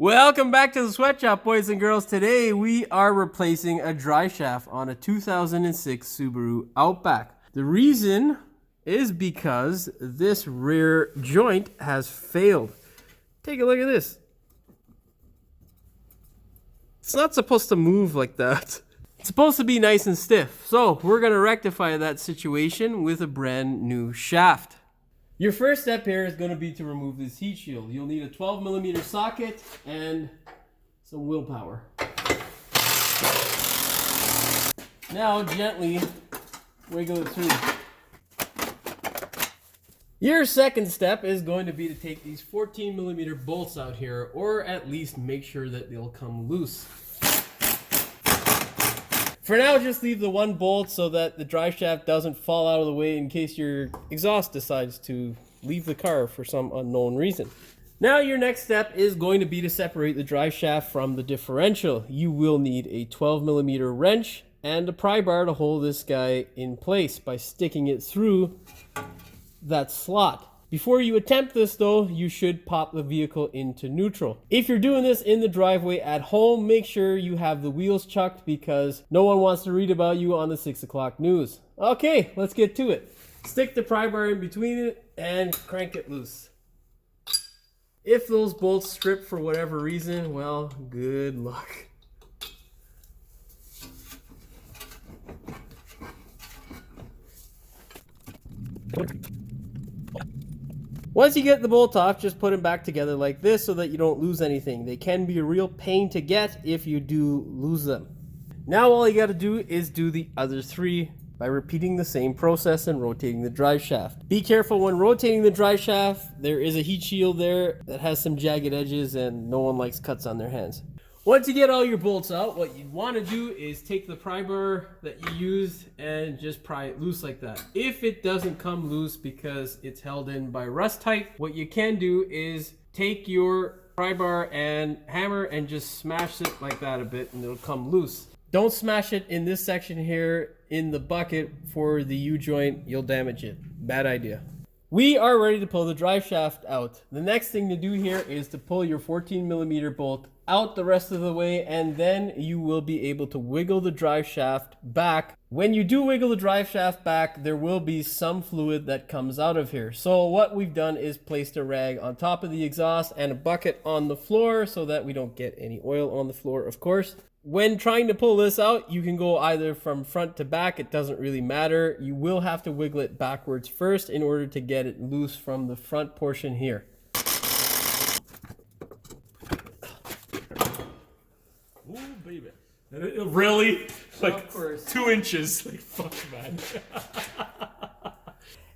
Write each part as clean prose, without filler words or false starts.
Welcome back to the sweatshop, boys and girls. Today we are replacing a driveshaft on a 2006 Subaru Outback. The reason is because this rear joint has failed. Take a look at this. It's not supposed to move like that. It's supposed to be nice and stiff. So we're going to rectify that situation with a brand new shaft. Your first step here is going to be to remove this heat shield. You'll need a 12mm socket and some willpower. Now gently wiggle it through. Your second step is going to be to take these 14mm bolts out here, or at least make sure that they'll come loose. For now, just leave the one bolt so that the drive shaft doesn't fall out of the way in case your exhaust decides to leave the car for some unknown reason. Now your next step is going to be to separate the drive shaft from the differential. You will need a 12mm wrench and a pry bar to hold this guy in place by sticking it through that slot. Before you attempt this though, you should pop the vehicle into neutral. If you're doing this in the driveway at home, make sure you have the wheels chucked because no one wants to read about you on the 6 o'clock news. Okay, let's get to it. Stick the pry bar in between it and crank it loose. If those bolts strip for whatever reason, well, good luck. Once you get the bolt off, just put them back together like this so that you don't lose anything. They can be a real pain to get if you do lose them. Now all you got to do is do the other three by repeating the same process and rotating the drive shaft. Be careful when rotating the drive shaft. There is a heat shield there that has some jagged edges and no one likes cuts on their hands. Once you get all your bolts out, what you want to do is take the pry bar that you used and just pry it loose like that. If it doesn't come loose because it's held in by rust tight, what you can do is take your pry bar and hammer and just smash it like that a bit and it'll come loose. Don't smash it in this section here in the bucket for the U-joint, you'll damage it. Bad idea. We are ready to pull the drive shaft out. The next thing to do here is to pull your 14mm bolt out the rest of the way, and then you will be able to wiggle the drive shaft back. When you do wiggle the drive shaft back, there will be some fluid that comes out of here. So what we've done is placed a rag on top of the exhaust and a bucket on the floor so that we don't get any oil on the floor, of course. When trying to pull this out, you can go either from front to back. It doesn't really matter. You will have to wiggle it backwards first in order to get it loose from the front portion here. Ooh, baby. Really? Like 2 inches. Like, fuck, man.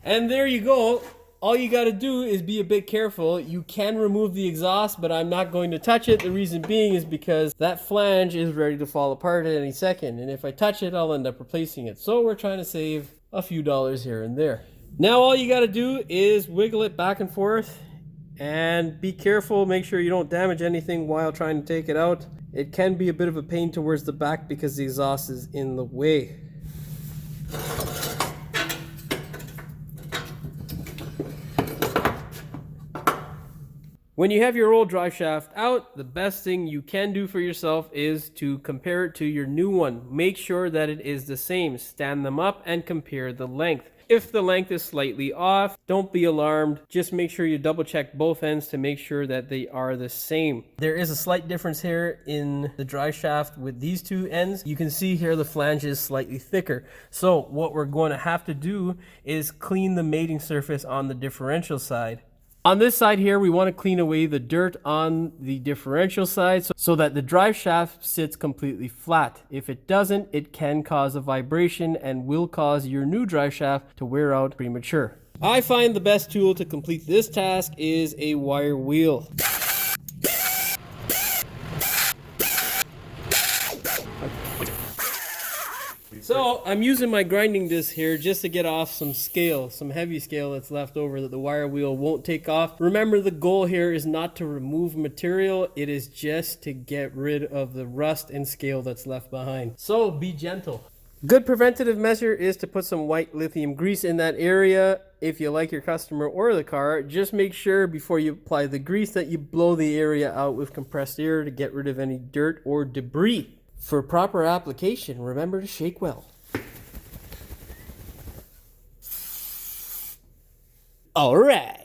And there you go. All you got to do is be a bit careful. You can remove the exhaust, but I'm not going to touch it. The reason being is because that flange is ready to fall apart at any second. And if I touch it, I'll end up replacing it. So we're trying to save a few dollars here and there. Now all you got to do is wiggle it back and forth. And be careful. Make sure you don't damage anything while trying to take it out. It can be a bit of a pain towards the back because the exhaust is in the way. When you have your old drive shaft out, the best thing you can do for yourself is to compare it to your new one. Make sure that it is the same. Stand them up and compare the length. If the length is slightly off, don't be alarmed. Just make sure you double check both ends to make sure that they are the same. There is a slight difference here in the drive shaft with these two ends. You can see here the flange is slightly thicker. So what we're going to have to do is clean the mating surface on the differential side. On this side here, we want to clean away the dirt on the differential side so that the drive shaft sits completely flat. If it doesn't, it can cause a vibration and will cause your new drive shaft to wear out premature. I find the best tool to complete this task is a wire wheel. So I'm using my grinding disc here just to get off some scale, some heavy scale that's left over that the wire wheel won't take off. Remember, the goal here is not to remove material, it is just to get rid of the rust and scale that's left behind. So be gentle. Good preventative measure is to put some white lithium grease in that area. If you like your customer or the car, just make sure before you apply the grease that you blow the area out with compressed air to get rid of any dirt or debris. For proper application, remember to shake well. All right.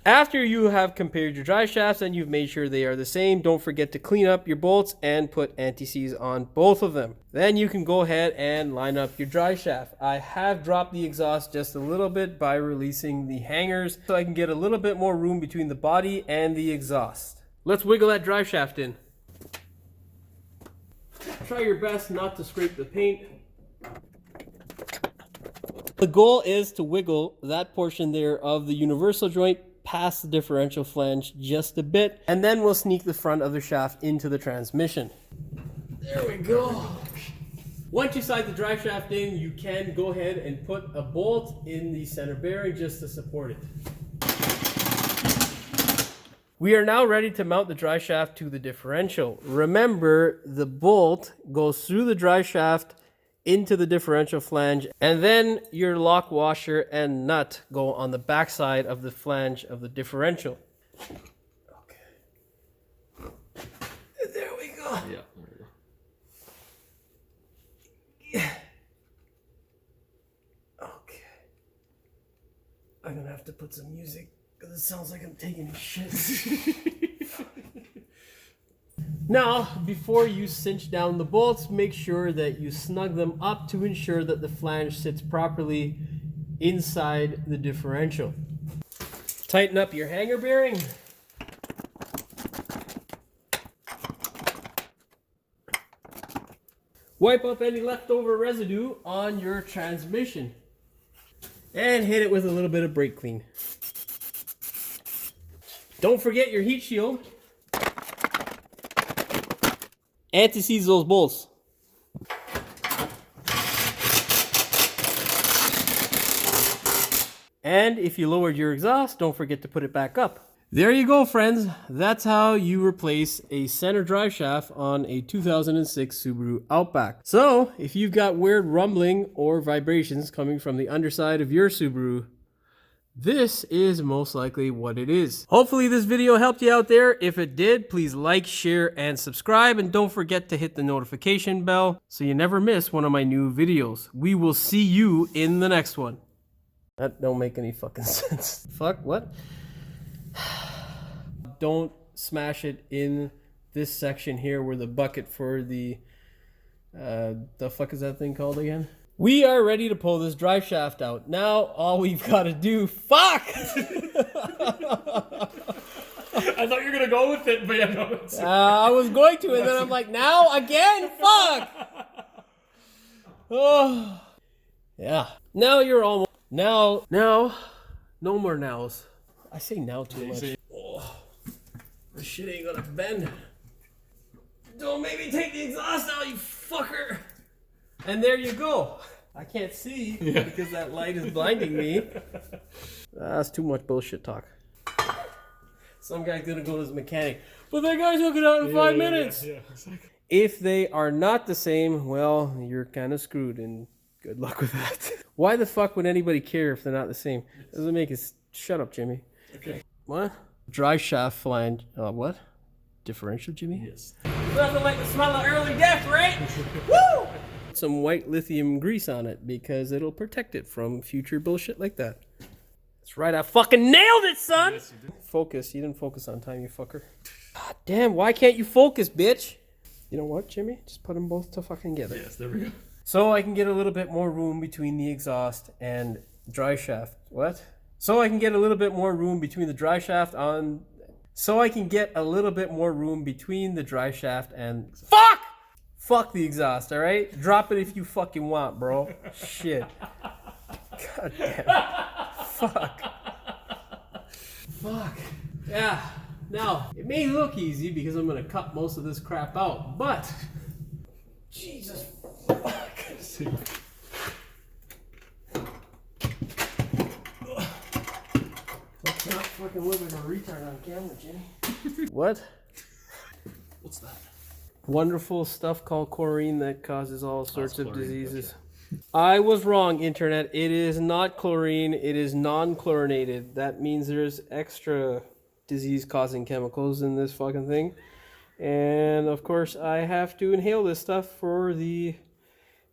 After you have compared your drive shafts and you've made sure they are the same, don't forget to clean up your bolts and put anti-seize on both of them. Then you can go ahead and line up your drive shaft. I have dropped the exhaust just a little bit by releasing the hangers so I can get a little bit more room between the body and the exhaust. Let's wiggle that drive shaft in. Try your best not to scrape the paint. The goal is to wiggle that portion there of the universal joint past the differential flange just a bit, and then we'll sneak the front of the shaft into the transmission. There we go. Once you slide the drive shaft in, you can go ahead and put a bolt in the center bearing just to support it. We are now ready to mount the drive shaft to the differential. Remember, the bolt goes through the drive shaft into the differential flange, and then your lock washer and nut go on the back side of the flange of the differential. Okay. There we go. Yeah, there we go. Yeah. Okay. I'm gonna have to put some music because it sounds like I'm taking a shit. Now, before you cinch down the bolts, make sure that you snug them up to ensure that the flange sits properly inside the differential. Tighten up your hanger bearing. Wipe up any leftover residue on your transmission. And hit it with a little bit of brake clean. Don't forget your heat shield. Anti-seize those bolts. And if you lowered your exhaust, don't forget to put it back up. There you go, friends. That's how you replace a center drive shaft on a 2006 Subaru Outback. So, if you've got weird rumbling or vibrations coming from the underside of your Subaru, this is most likely what it is. Hopefully this video helped you out there. If it did, please like, share, and subscribe. And don't forget to hit the notification bell so you never miss one of my new videos. We will see you in the next one. That don't make any fucking sense. Fuck, what? Don't smash it in this section here where the bucket for the fuck is that thing called again? We are ready to pull this drive shaft out. Now, all we've got to do... Fuck! I thought you were going to go with it, but yeah, no. I was going to, and then I'm like, now? Again? Fuck! Oh. Yeah. Now you're almost... Now, no more nows. I say now too much. Oh, this shit ain't gonna bend. Don't make me take the exhaust out, you fucker! And there you go. I can't see because that light is blinding me. That's too much bullshit talk. Some guy's gonna go to his mechanic. But that guy's hooking out in 5 minutes. Yeah, exactly. If they are not the same, well, you're kind of screwed, and good luck with that. Why the fuck would anybody care if they're not the same? Doesn't make it. Shut up, Jimmy. Okay. What? Drive shaft flange. What? Differential, Jimmy? Yes. Nothing like the smell of early death, right? Woo! Some white lithium grease on it because it'll protect it from future bullshit like that. That's right, I fucking nailed it, son! Yes, you did. Focus. You didn't focus on time, you fucker. God damn, why can't you focus, bitch? You know what, Jimmy? Just put them both to fucking together. Yes, there we go. So I can get a little bit more room between the exhaust and drive shaft. What? So I can get a little bit more room between the drive shaft on... So I can get a little bit more room between the drive shaft and... Fuck! Fuck the exhaust, alright? Drop it if you fucking want, bro. Shit. God damn. Fuck. Fuck. Yeah. Now, it may look easy because I'm gonna cut most of this crap out, but... Jesus fuck. Let's not fucking live like a retard on camera, Jimmy. What? What's that? wonderful stuff called chlorine that causes all sorts of chlorine, diseases. I was wrong, internet. It is not chlorine. It is non-chlorinated. That means there's extra disease-causing chemicals in this fucking thing. And of course, I have to inhale this stuff for the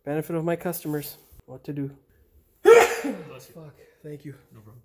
benefit of my customers. What to do? Bless you. Fuck. Thank you. No problem.